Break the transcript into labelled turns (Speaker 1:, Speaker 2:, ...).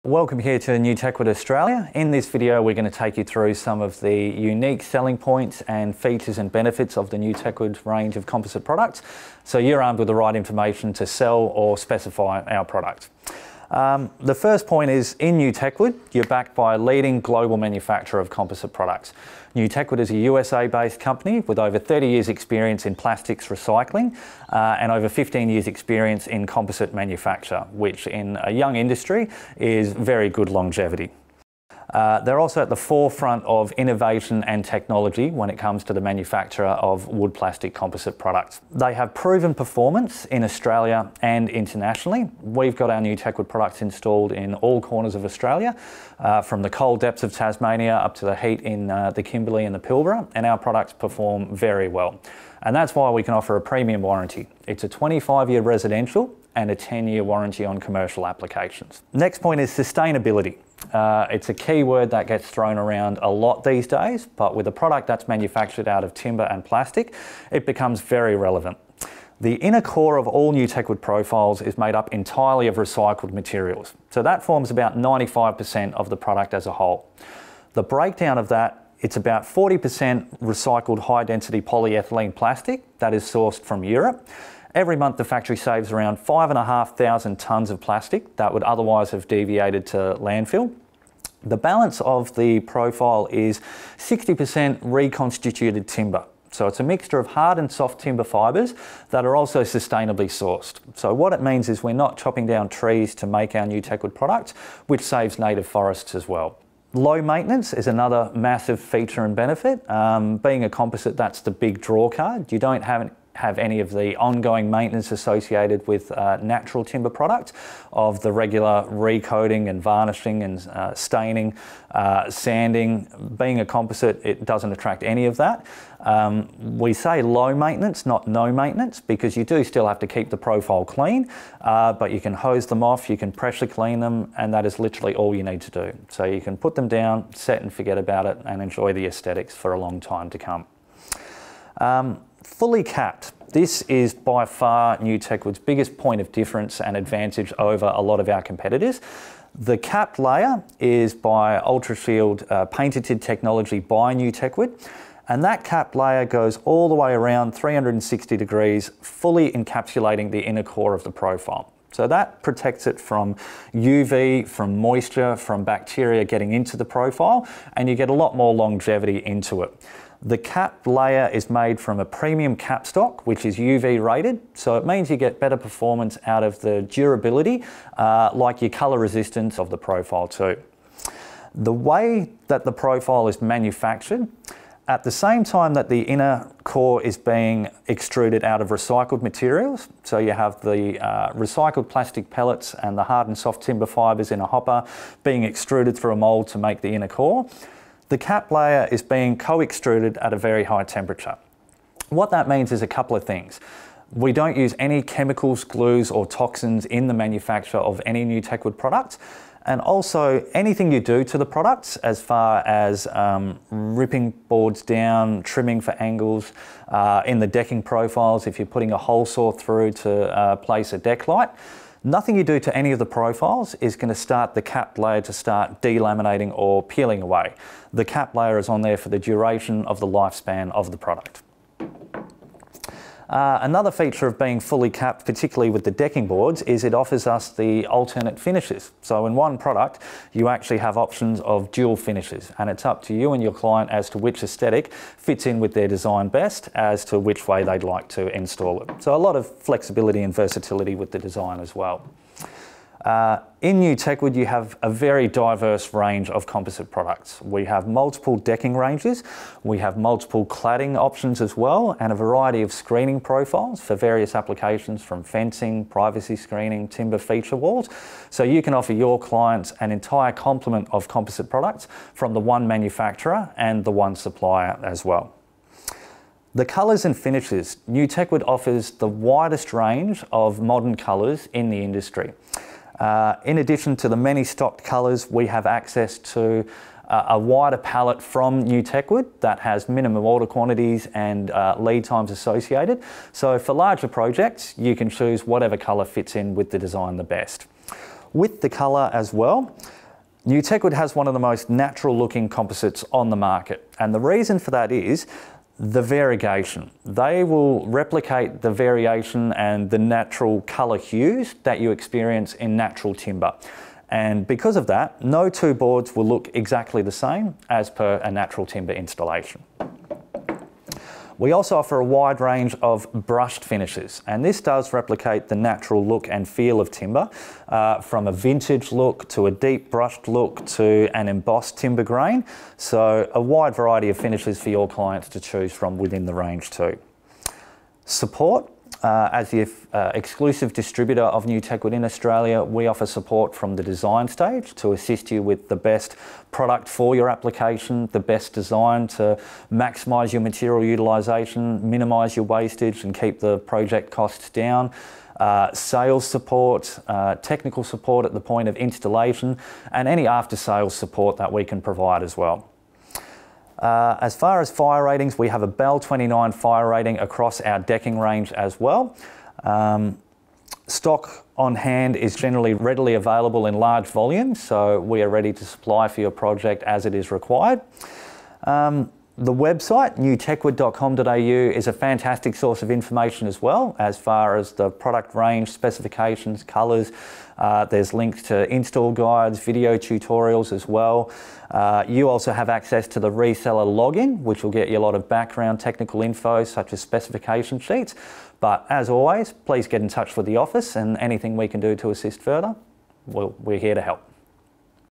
Speaker 1: Welcome here to NewTechWood Australia. In this video we're going to take you through some of the unique selling points and features and benefits of the NewTechWood range of composite products, so you're armed with the right information to sell or specify our product. The first point is, in NewTechWood, you're backed by a leading global manufacturer of composite products. NewTechWood is a USA-based company with over 30 years experience in plastics recycling and over 15 years experience in composite manufacture, which in a young industry is very good longevity. They're also at the forefront of innovation and technology when it comes to the manufacture of wood plastic composite products. They have proven performance in Australia and internationally. We've got our NewTechWood products installed in all corners of Australia, from the cold depths of Tasmania up to the heat in the Kimberley and the Pilbara, and our products perform very well. And that's why we can offer a premium warranty. It's a 25-year residential and a 10-year warranty on commercial applications. Next point is sustainability. It's a key word that gets thrown around a lot these days, but with a product that's manufactured out of timber and plastic, it becomes very relevant. The inner core of all NewTechWood profiles is made up entirely of recycled materials, so that forms about 95% of the product as a whole. The breakdown of that, it's about 40% recycled high-density polyethylene plastic that is sourced from Europe. Every month the factory saves around 5,500 tonnes of plastic that would otherwise have deviated to landfill. The balance of the profile is 60% reconstituted timber. So it's a mixture of hard and soft timber fibres that are also sustainably sourced. So what it means is we're not chopping down trees to make our NewTechWood products, which saves native forests as well. Low maintenance is another massive feature and benefit. Being a composite, that's the big draw card. You don't have any of the ongoing maintenance associated with natural timber products of the regular recoating and varnishing and staining, sanding. Being a composite, it doesn't attract any of that. We say low maintenance, not no maintenance, because you do still have to keep the profile clean, but you can hose them off, you can pressure clean them, and that is literally all you need to do. So you can put them down, set and forget about it, and enjoy the aesthetics for a long time to come. Fully capped. This is by far NewTechWood's biggest point of difference and advantage over a lot of our competitors. The capped layer is by UltraShield patented technology by NewTechWood, and that capped layer goes all the way around 360 degrees, fully encapsulating the inner core of the profile. So that protects it from UV, from moisture, from bacteria getting into the profile, and you get a lot more longevity into it. The cap layer is made from a premium capstock, which is UV rated, so it means you get better performance out of the durability, like your colour resistance of the profile too. The way that the profile is manufactured, at the same time that the inner core is being extruded out of recycled materials, so you have the recycled plastic pellets and the hard and soft timber fibres in a hopper being extruded through a mould to make the inner core, the cap layer is being co-extruded at a very high temperature. What that means is a couple of things. We don't use any chemicals, glues or toxins in the manufacture of any NewTechWood products. And also anything you do to the products as far as ripping boards down, trimming for angles, in the decking profiles, if you're putting a hole saw through to place a deck light, nothing you do to any of the profiles is going to start the cap layer to start delaminating or peeling away. The cap layer is on there for the duration of the lifespan of the product. Another feature of being fully capped, particularly with the decking boards, is it offers us the alternate finishes. So in one product, you actually have options of dual finishes, and it's up to you and your client as to which aesthetic fits in with their design best as to which way they'd like to install it. So a lot of flexibility and versatility with the design as well. In NewTechWood, you have a very diverse range of composite products. We have multiple decking ranges, we have multiple cladding options as well, and a variety of screening profiles for various applications from fencing, privacy screening, timber feature walls. So you can offer your clients an entire complement of composite products from the one manufacturer and the one supplier as well. The colours and finishes. NewTechWood offers the widest range of modern colours in the industry. In addition to the many stocked colours, we have access to a wider palette from NewTechWood that has minimum order quantities and lead times associated. So for larger projects, you can choose whatever colour fits in with the design the best. With the colour as well, NewTechWood has one of the most natural looking composites on the market, and the reason for that is the variegation. They will replicate the variation and the natural colour hues that you experience in natural timber. And because of that, no two boards will look exactly the same as per a natural timber installation. We also offer a wide range of brushed finishes, and this does replicate the natural look and feel of timber, from a vintage look to a deep brushed look to an embossed timber grain. So a wide variety of finishes for your clients to choose from within the range too. Support. As the exclusive distributor of NewTechWood in Australia, we offer support from the design stage to assist you with the best product for your application, the best design to maximise your material utilisation, minimise your wastage and keep the project costs down. Sales support, technical support at the point of installation, and any after-sales support that we can provide as well. As far as fire ratings, we have a Bell 29 fire rating across our decking range as well. Stock on hand is generally readily available in large volumes, so we are ready to supply for your project as it is required. The website, newtechwood.com.au, is a fantastic source of information as well, as far as the product range, specifications, colours. There's links to install guides, video tutorials as well. You also have access to the reseller login, which will get you a lot of background technical info, such as specification sheets. But as always, please get in touch with the office, and anything we can do to assist further, we're here to help.